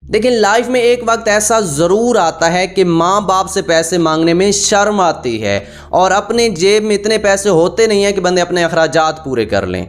लेकिन लाइफ में एक वक्त ऐसा ज़रूर आता है कि माँ बाप से पैसे मांगने में शर्म आती है और अपने जेब में इतने पैसे होते नहीं हैं कि बंदे अपने अखराजात पूरे कर लें।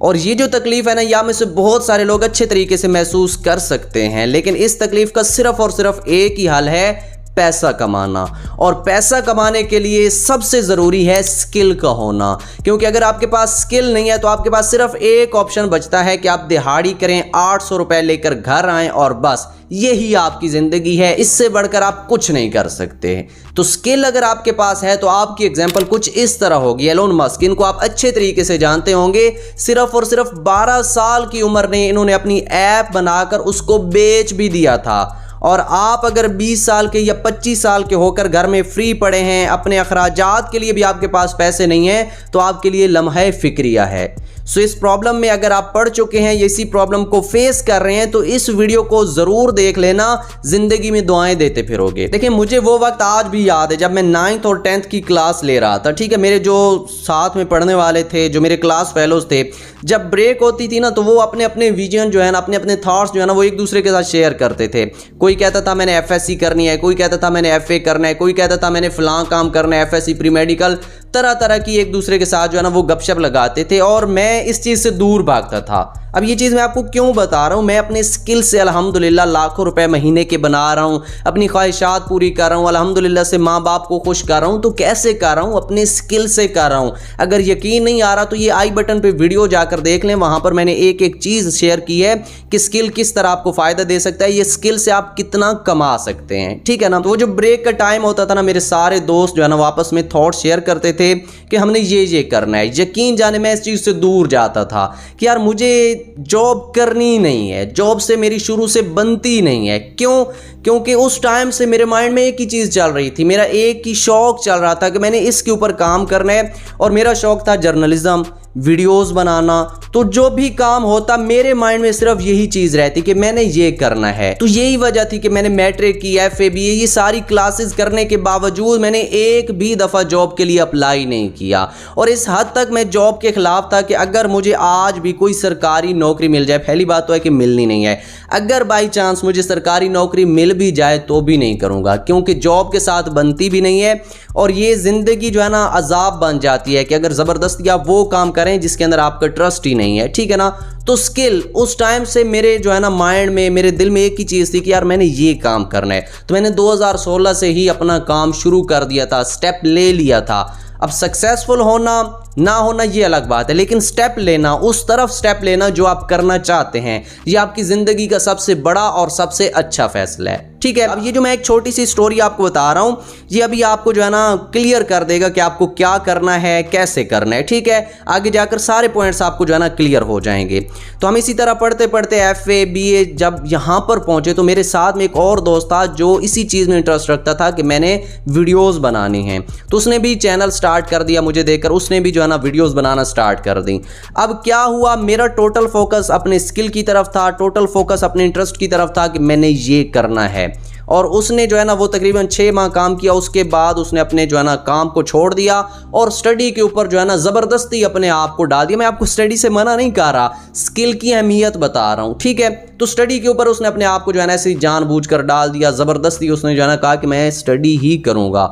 और ये जो तकलीफ़ है ना, यहाँ में से बहुत सारे लोग अच्छे तरीके से महसूस कर सकते हैं, लेकिन इस तकलीफ़ का सिर्फ़ और सिर्फ एक ही हल है, पैसा कमाना। और पैसा कमाने के लिए सबसे ज़रूरी है स्किल का होना, क्योंकि अगर आपके पास स्किल नहीं है तो आपके पास सिर्फ एक ऑप्शन बचता है कि आप दिहाड़ी करें, 800 रुपए लेकर घर आएं और बस यही आपकी ज़िंदगी है, इससे बढ़कर आप कुछ नहीं कर सकते। तो स्किल अगर आपके पास है तो आपकी एग्जांपल कुछ इस तरह होगी। एलोन मस्क, इनको आप अच्छे तरीके से जानते होंगे, सिर्फ और सिर्फ 12 साल की उम्र में इन्होंने अपनी ऐप बनाकर उसको बेच भी दिया था। और आप अगर 20 साल के या 25 साल के होकर घर में फ्री पड़े हैं, अपने अखराजात के लिए भी आपके पास पैसे नहीं हैं, तो आपके लिए लम्हा फिक्रिया है। सो इस प्रॉब्लम में अगर आप पढ़ चुके हैं, इसी प्रॉब्लम को फेस कर रहे हैं, तो इस वीडियो को ज़रूर देख लेना, ज़िंदगी में दुआएं देते फिरोगे। देखिए, मुझे वो वक्त आज भी याद है जब मैं 9th और 10th की क्लास ले रहा था। ठीक है, मेरे जो साथ में पढ़ने वाले थे, जो मेरे क्लास फेलोज थे, जब ब्रेक होती थी ना, तो वो अपने अपने विजन जो है ना, अपने अपने थॉट्स जो है ना, वो एक दूसरे के साथ शेयर करते थे। कोई कहता था मैंने FSC करनी है, कोई कहता था मैंने FA करना है, कोई कहता था मैंने फलां काम करना है, FSC प्री मेडिकल, तरह तरह की एक दूसरे के साथ जो है ना वो गपशप लगाते थे और मैं इस चीज़ से दूर भागता था। अब ये चीज़ मैं आपको क्यों बता रहा हूँ, मैं अपने स्किल से अल्हम्दुलिल्लाह लाखों रुपए महीने के बना रहा हूँ, अपनी ख्वाहिशात पूरी कर रहा हूँ, अल्हम्दुलिल्लाह से माँ बाप को खुश कर रहा हूँ। तो कैसे कर रहा हूँ? अपने स्किल से कर रहा हूँ। अगर यकीन नहीं आ रहा तो ये आई बटन पे वीडियो जाकर देख लें, वहाँ पर मैंने एक एक चीज़ शेयर की है कि स्किल किस तरह आपको फ़ायदा दे सकता है, ये स्किल से आप कितना कमा सकते हैं। ठीक है ना। तो वो जो ब्रेक का टाइम होता था ना, मेरे सारे दोस्त जो है ना आपस में थॉट शेयर करते थे कि हमने ये करना है। यकीन जाने मैं इस चीज़ से दूर जाता था कि यार मुझे जॉब करनी नहीं है, जॉब से मेरी शुरू से बनती नहीं है। क्यों? क्योंकि उस टाइम से मेरे माइंड में एक ही चीज़ चल रही थी, मेरा एक ही शौक़ चल रहा था कि मैंने इसके ऊपर काम करना है। और मेरा शौक़ था जर्नलिज़म, वीडियोस बनाना। तो जो भी काम होता मेरे माइंड में सिर्फ यही चीज़ रहती कि मैंने ये करना है। तो यही वजह थी कि मैंने मैट्रिक की, FA, BA, ये सारी क्लासेस करने के बावजूद मैंने एक भी दफ़ा जॉब के लिए अप्लाई नहीं किया। और इस हद तक मैं जॉब के ख़िलाफ़ था कि अगर मुझे आज भी कोई सरकारी नौकरी मिल जाए, पहली बात तो है कि मिलनी नहीं है, अगर बाई चांस मुझे सरकारी नौकरी मिल भी जाए तो भी नहीं करूँगा, क्योंकि जॉब के साथ बनती भी नहीं है। और ये ज़िंदगी जो है ना अजाब बन जाती है कि अगर ज़बरदस्ती आप वो काम करें जिसके अंदर आपका ट्रस्ट ही नहीं है। ठीक है ना। तो स्किल उस टाइम से मेरे जो है ना माइंड में, मेरे दिल में एक ही चीज़ थी कि यार मैंने ये काम करना है। तो मैंने 2016 से ही अपना काम शुरू कर दिया था, स्टेप ले लिया था। अब सक्सेसफुल होना ना होना ये अलग बात है, लेकिन स्टेप लेना, उस तरफ स्टेप लेना जो आप करना चाहते हैं, ये आपकी ज़िंदगी का सबसे बड़ा और सबसे अच्छा फैसला है। ठीक है। अब ये जो मैं एक छोटी सी स्टोरी आपको बता रहा हूँ, ये अभी आपको जो है ना क्लियर कर देगा कि आपको क्या करना है, कैसे करना है। ठीक है। आगे जाकर सारे पॉइंट्स आपको जो है ना क्लियर हो जाएंगे। तो हम इसी तरह पढ़ते पढ़ते FA, BA जब यहाँ पर पहुँचे तो मेरे साथ में एक और दोस्त था जो इसी चीज़ में इंटरेस्ट रखता था कि मैंने वीडियोज़ बनानी हैं। तो उसने भी चैनल स्टार्ट कर दिया मुझे देखकर, उसने भी जो है ना वीडियोस बनाना स्टार्ट कर दी। अब क्या हुआ, मेरा टोटल फोकस अपने स्किल की तरफ था, टोटल फोकस अपने इंटरेस्ट की तरफ था कि मैंने ये करना है। और उसने जो है ना वो तकरीबन 6 माह काम किया, उसके बाद उसने अपने जो है ना काम को छोड़ दिया और स्टडी के ऊपर जो है ना ज़बरदस्ती अपने आप को डाल दिया। मैं आपको स्टडी से मना नहीं कर रहा, स्किल की अहमियत बता रहा हूँ। ठीक है। तो स्टडी के ऊपर उसने अपने आप को जो है ना ऐसे जानबूझकर डाल दिया, ज़बरदस्ती उसने जो है ना कहा कि मैं स्टडी ही करूँगा।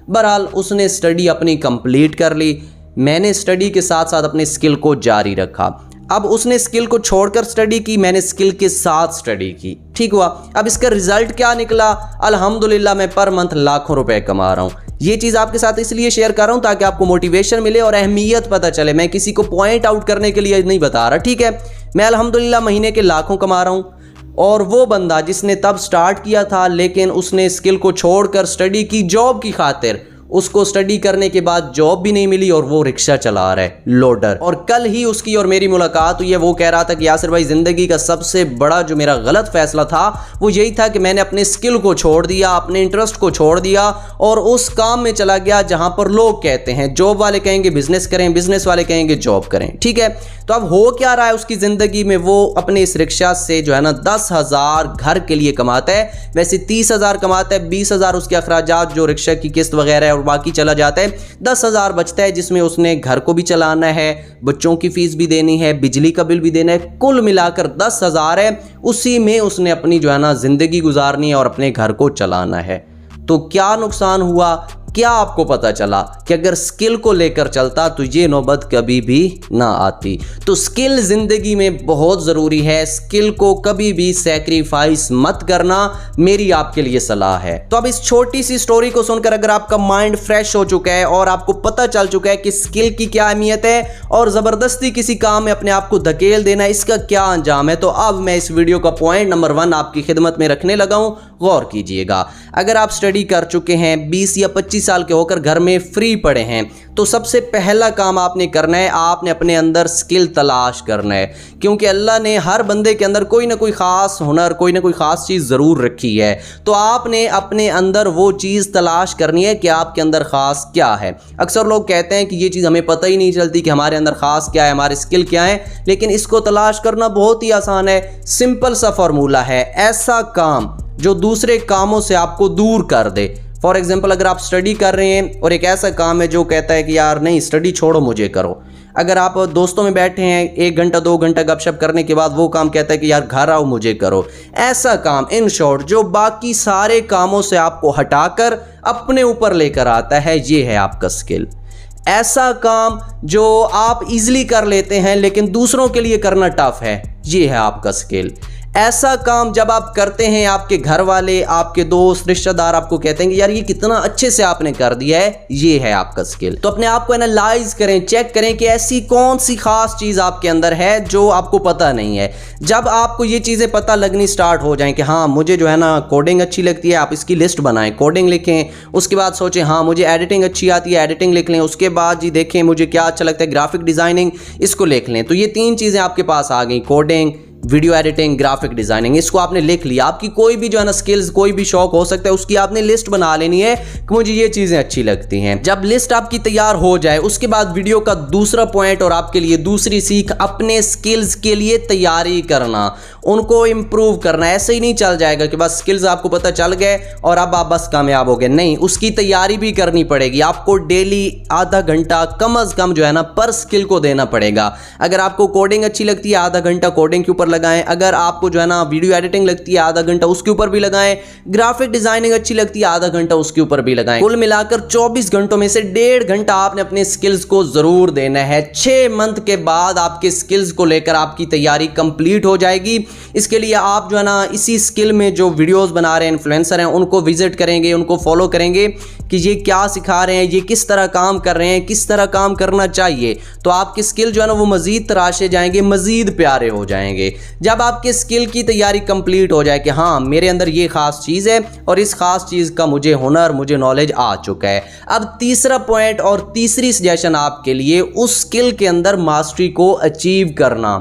बहरहाल उसने स्टडी अपनी कंप्लीट कर ली, मैंने स्टडी के साथ साथ अपने स्किल को जारी रखा। अब उसने स्किल को छोड़कर स्टडी की, मैंने स्किल के साथ स्टडी की। ठीक हुआ। अब इसका रिजल्ट क्या निकला? अल्हम्दुलिल्लाह मैं पर मंथ लाखों रुपए कमा रहा हूँ। ये चीज़ आपके साथ इसलिए शेयर कर रहा हूँ ताकि आपको मोटिवेशन मिले और अहमियत पता चले। मैं किसी को पॉइंट आउट करने के लिए नहीं बता रहा। ठीक है। मैं अल्हम्दुलिल्लाह महीने के लाखों कमा रहा हूँ। और वो बंदा जिसने तब स्टार्ट किया था, लेकिन उसने स्किल को छोड़कर स्टडी की जॉब की खातिर, उसको स्टडी करने के बाद जॉब भी नहीं मिली और वो रिक्शा चला रहा है, लोडर। और कल ही उसकी और मेरी मुलाकात हुई है। वो कह रहा था कि यासिर भाई, ज़िंदगी का सबसे बड़ा जो मेरा गलत फैसला था वो यही था कि मैंने अपने स्किल को छोड़ दिया, अपने इंटरेस्ट को छोड़ दिया और उस काम में चला गया जहां पर लोग कहते हैं, जॉब वाले कहेंगे बिजनेस करें, बिजनेस वाले कहेंगे जॉब करें। ठीक है। तो अब हो क्या रहा है उसकी ज़िंदगी में, वो अपने इस रिक्शा से जो है ना 10,000 घर के लिए कमाता है। वैसे 30,000 कमाता है, 20,000 उसके अखराजात जो रिक्शा की किस्त वगैरह है और बाकी चला जाता है। 10,000 बचता है जिसमें उसने घर को भी चलाना है, बच्चों की फीस भी देनी है, बिजली का बिल भी देना है। कुल मिलाकर 10,000 है, उसी में उसने अपनी जो है ना ज़िंदगी गुजारनी है और अपने घर को चलाना है। तो क्या नुकसान हुआ? क्या आपको पता चला कि अगर स्किल को लेकर चलता तो ये नौबत कभी भी ना आती। तो स्किल ज़िंदगी में बहुत ज़रूरी है, स्किल को कभी भी सैक्रिफाइस मत करना, मेरी आपके लिए सलाह है। तो अब इस छोटी सी स्टोरी को सुनकर अगर आपका माइंड फ्रेश हो चुका है और आपको पता चल चुका है कि स्किल की क्या अहमियत है और ज़बरदस्ती किसी काम में अपने आप को धकेल देना इसका क्या अंजाम है, तो अब मैं इस वीडियो का पॉइंट नंबर 1 आपकी खिदमत में रखने लगा हूँ, गौर कीजिएगा। अगर आप स्टडी कर चुके हैं, 20 या 25 साल के होकर घर में फ्री पड़े हैं, तो सबसे पहला काम आपने करना है, आपने अपने अंदर स्किल तलाश करना है। क्योंकि अल्लाह ने हर बंदे के अंदर कोई ना कोई ख़ास हुनर, कोई ना कोई ख़ास चीज़ ज़रूर रखी है। तो आपने अपने अंदर वो चीज़ तलाश करनी है कि आपके अंदर ख़ास क्या है। अक्सर लोग कहते हैं कि ये चीज़ हमें पता ही नहीं चलती कि हमारे अंदर ख़ास क्या है, हमारे स्किल क्या है, लेकिन इसको तलाश करना बहुत ही आसान है। सिंपल सा फार्मूला है, ऐसा काम जो दूसरे कामों से आपको दूर कर दे। फॉर एग्जाम्पल, अगर आप स्टडी कर रहे हैं और एक ऐसा काम है जो कहता है कि यार नहीं स्टडी छोड़ो मुझे करो। अगर आप दोस्तों में बैठे हैं, 1 घंटा 2 घंटा गपशप करने के बाद वो काम कहता है कि यार घर आओ मुझे करो। ऐसा काम, इन शॉर्ट, जो बाकी सारे कामों से आपको हटाकर अपने ऊपर लेकर आता है, ये है आपका स्किल। ऐसा काम जो आप इजीली कर लेते हैं लेकिन दूसरों के लिए करना टफ है, ये है आपका स्किल। ऐसा काम जब आप करते हैं, आपके घर वाले, आपके दोस्त, रिश्तेदार आपको कहते हैं कि यार ये कितना अच्छे से आपने कर दिया है, ये है आपका स्किल। तो अपने आप को एनालाइज करें, चेक करें कि ऐसी कौन सी खास चीज़ आपके अंदर है जो आपको पता नहीं है। जब आपको ये चीज़ें पता लगनी स्टार्ट हो जाएं कि हाँ मुझे जो है ना कोडिंग अच्छी लगती है, आप इसकी लिस्ट बनाएं, कोडिंग लिखें। उसके बाद सोचें हाँ मुझे एडिटिंग अच्छी आती है, एडिटिंग लिख लें। उसके बाद जी देखें मुझे क्या अच्छा लगता है, ग्राफिक डिज़ाइनिंग, इसको लिख लें। तो ये 3 चीज़ें आपके पास आ गई, coding, video editing, graphic designing, इसको आपने लिख लिया। आपकी कोई भी जो है ना स्किल्स, कोई भी शौक हो सकता है, उसकी आपने लिस्ट बना लेनी है कि मुझे ये चीजें अच्छी लगती हैं। जब लिस्ट आपकी तैयार हो जाए, उसके बाद वीडियो का दूसरा पॉइंट और आपके लिए दूसरी सीख, अपने स्किल्स के लिए तैयारी करना, उनको इंप्रूव करना। ऐसे ही नहीं चल जाएगा कि बस स्किल्स आपको पता चल गए और अब आप बस कामयाब हो गए, नहीं, उसकी तैयारी भी करनी पड़ेगी। आपको डेली आधा घंटा कम अज कम जो है ना पर स्किल को देना पड़ेगा। अगर आपको कोडिंग अच्छी लगती है, आधा घंटा कोडिंग के ऊपर लगाएं। अगर आपको जो है ना वीडियो एडिटिंग लगती है, आधा घंटा उसके ऊपर भी लगाएं। ग्राफिक डिजाइनिंग अच्छी लगती है, आधा घंटा उसके ऊपर भी लगाएं। कुल मिलाकर 24 घंटों में से 1.5 घंटा आपने अपने स्किल्स को जरूर देना है। 6 मंथ के बाद आपके स्किल्स को लेकर आपकी तैयारी कंप्लीट हो जाएगी। इसके लिए आप जो है ना इसी स्किल में जो वीडियोस बना रहे हैं इन्फ्लुएंसर हैं, उनको विजिट करेंगे, उनको फॉलो करेंगे कि ये क्या सिखा रहे हैं, ये किस तरह काम कर रहे हैं, किस तरह काम करना चाहिए। तो आपके स्किल जो है ना वो मजीद तराशे जाएंगे, मजीद प्यारे हो जाएंगे। जब आपके स्किल की तैयारी कंप्लीट हो जाए कि हाँ मेरे अंदर ये खास चीज़ है और इस खास चीज़ का मुझे हुनर, मुझे नॉलेज आ चुका है। अब तीसरा पॉइंट और तीसरी सजेशन आपके लिए, उस स्किल के अंदर मास्टरी को अचीव करना।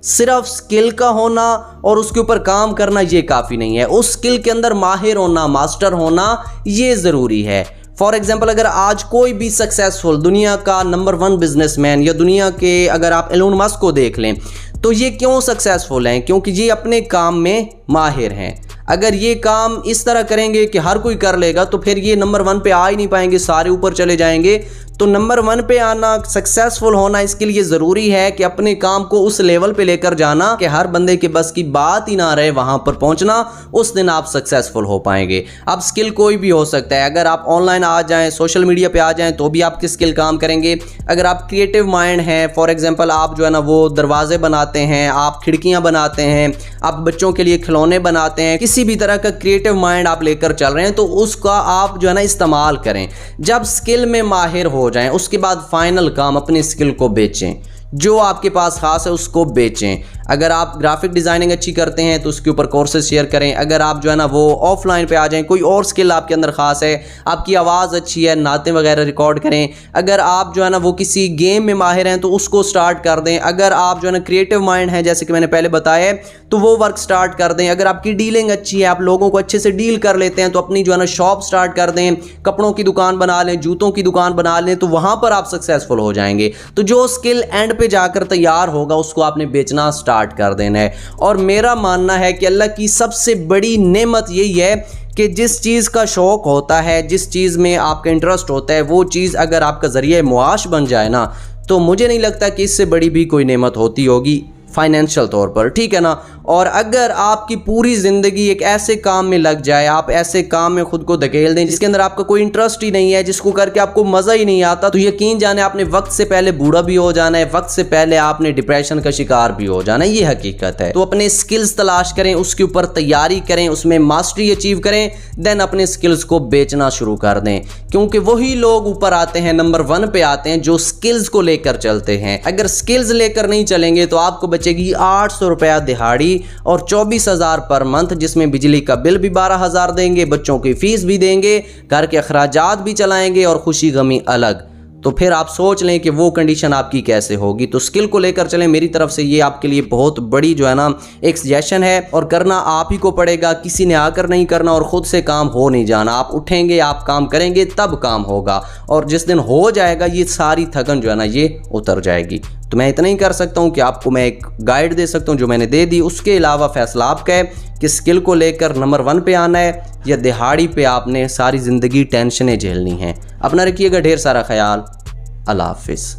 सिर्फ स्किल का होना और उसके ऊपर काम करना ये काफ़ी नहीं है, उस स्किल के अंदर माहिर होना, मास्टर होना ये ज़रूरी है। फॉर एग्जाम्पल, अगर आज कोई भी सक्सेसफुल दुनिया का नंबर 1 बिजनेसमैन या दुनिया के अगर आप एलोन मस्क को देख लें, तो ये क्यों सक्सेसफुल हैं? क्योंकि ये अपने काम में माहिर हैं। अगर ये काम इस तरह करेंगे कि हर कोई कर लेगा तो फिर ये नंबर 1 पे आ ही नहीं पाएंगे, सारे ऊपर चले जाएंगे। तो नंबर 1 पे आना, सक्सेसफुल होना, इसके लिए ज़रूरी है कि अपने काम को उस लेवल पे लेकर जाना कि हर बंदे के बस की बात ही ना रहे वहाँ पर पहुँचना, उस दिन आप सक्सेसफुल हो पाएंगे। अब स्किल कोई भी हो सकता है, अगर आप ऑनलाइन आ जाएँ, सोशल मीडिया पे आ जाएँ तो भी आपके स्किल काम करेंगे। अगर आप क्रिएटिव माइंड हैं, फॉर एग्जाम्पल आप जो है ना वो दरवाजे बनाते हैं, आप खिड़कियाँ बनाते हैं, आप बच्चों के लिए खिलौने बनाते हैं, किसी भी तरह का क्रिएटिव माइंड आप लेकर चल रहे हैं, तो उसका आप जो है ना इस्तेमाल करें। जब स्किल में माहिर हो जाएं, उसके बाद फाइनल काम अपनी स्किल को बेचें, जो आपके पास खास है उसको बेचें। अगर आप ग्राफिक डिज़ाइनिंग अच्छी करते हैं तो उसके ऊपर कोर्सेज शेयर करें। अगर आप जो है ना वो ऑफलाइन पे आ जाएं, कोई और स्किल आपके अंदर ख़ास है, आपकी आवाज़ अच्छी है, नातें वगैरह रिकॉर्ड करें। अगर आप जो है ना वो किसी गेम में माहिर हैं तो उसको स्टार्ट कर दें। अगर आप जो है ना क्रिएटिव माइंड है, जैसे कि मैंने पहले बताया है, तो वो वर्क स्टार्ट कर दें। अगर आपकी डीलिंग अच्छी है, आप लोगों को अच्छे से डील कर लेते हैं, तो अपनी जो है ना शॉप स्टार्ट कर दें, कपड़ों की दुकान बना लें, जूतों की दुकान बना लें, तो वहाँ पर आप सक्सेसफुल हो जाएंगे। तो जो स्किल एंड पे पे जाकर तैयार होगा उसको आपने बेचना स्टार्ट कर देना है। और मेरा मानना है कि अल्लाह की सबसे बड़ी नेमत यही है कि जिस चीज़ का शौक़ होता है, जिस चीज़ में आपका इंटरेस्ट होता है, वो चीज़ अगर आपका ज़रिया मुआश बन जाए ना, तो मुझे नहीं लगता कि इससे बड़ी भी कोई नेमत होती होगी फाइनेंशियल तौर पर, ठीक है ना। और अगर आपकी पूरी ज़िंदगी एक ऐसे काम में लग जाए, आप ऐसे काम में ख़ुद को धकेल दें जिसके अंदर आपका कोई इंटरेस्ट ही नहीं है, जिसको करके आपको मज़ा ही नहीं आता, तो यकीन जाने आपने वक्त से पहले बूढ़ा भी हो जाना है, वक्त से पहले आपने डिप्रेशन का शिकार भी हो जाना है। ये हकीकत है। तो अपने स्किल्स तलाश करें, उसके ऊपर तैयारी करें, उसमें मास्टरी अचीव करें, देन अपने स्किल्स को बेचना शुरू कर दें, क्योंकि वही लोग ऊपर आते हैं, नंबर 1 पे आते हैं जो स्किल्स को लेकर चलते हैं। अगर स्किल्स लेकर नहीं चलेंगे तो आपको बचेगी 800 रुपया दिहाड़ी और 24,000 पर मंथ, जिसमें बिजली का बिल भी 12,000 देंगे, बच्चों की फीस भी देंगे, घर के अखराजात भी चलाएंगे और खुशी गमी अलग। तो फिर आप सोच लें कि वो कंडीशन आपकी कैसे होगी। तो स्किल को लेकर चलें। मेरी तरफ से ये आपके लिए बहुत बड़ी जो है ना एक सजेशन है, और करना आप ही को पड़ेगा, किसी ने आकर नहीं करना और ख़ुद से काम हो नहीं जाना। आप उठेंगे, आप काम करेंगे, तब काम होगा, और जिस दिन हो जाएगा ये सारी थकन जो है ना ये उतर जाएगी। तो मैं इतना ही कर सकता हूँ कि आपको मैं एक गाइड दे सकता हूँ जो मैंने दे दी। उसके अलावा फैसला आपका है कि स्किल को लेकर नंबर 1 पे आना है या दिहाड़ी पे आपने सारी ज़िंदगी टेंशनें झेलनी हैं। अपना रखिएगा ढेर सारा ख्याल। अल्लाह हाफिज़।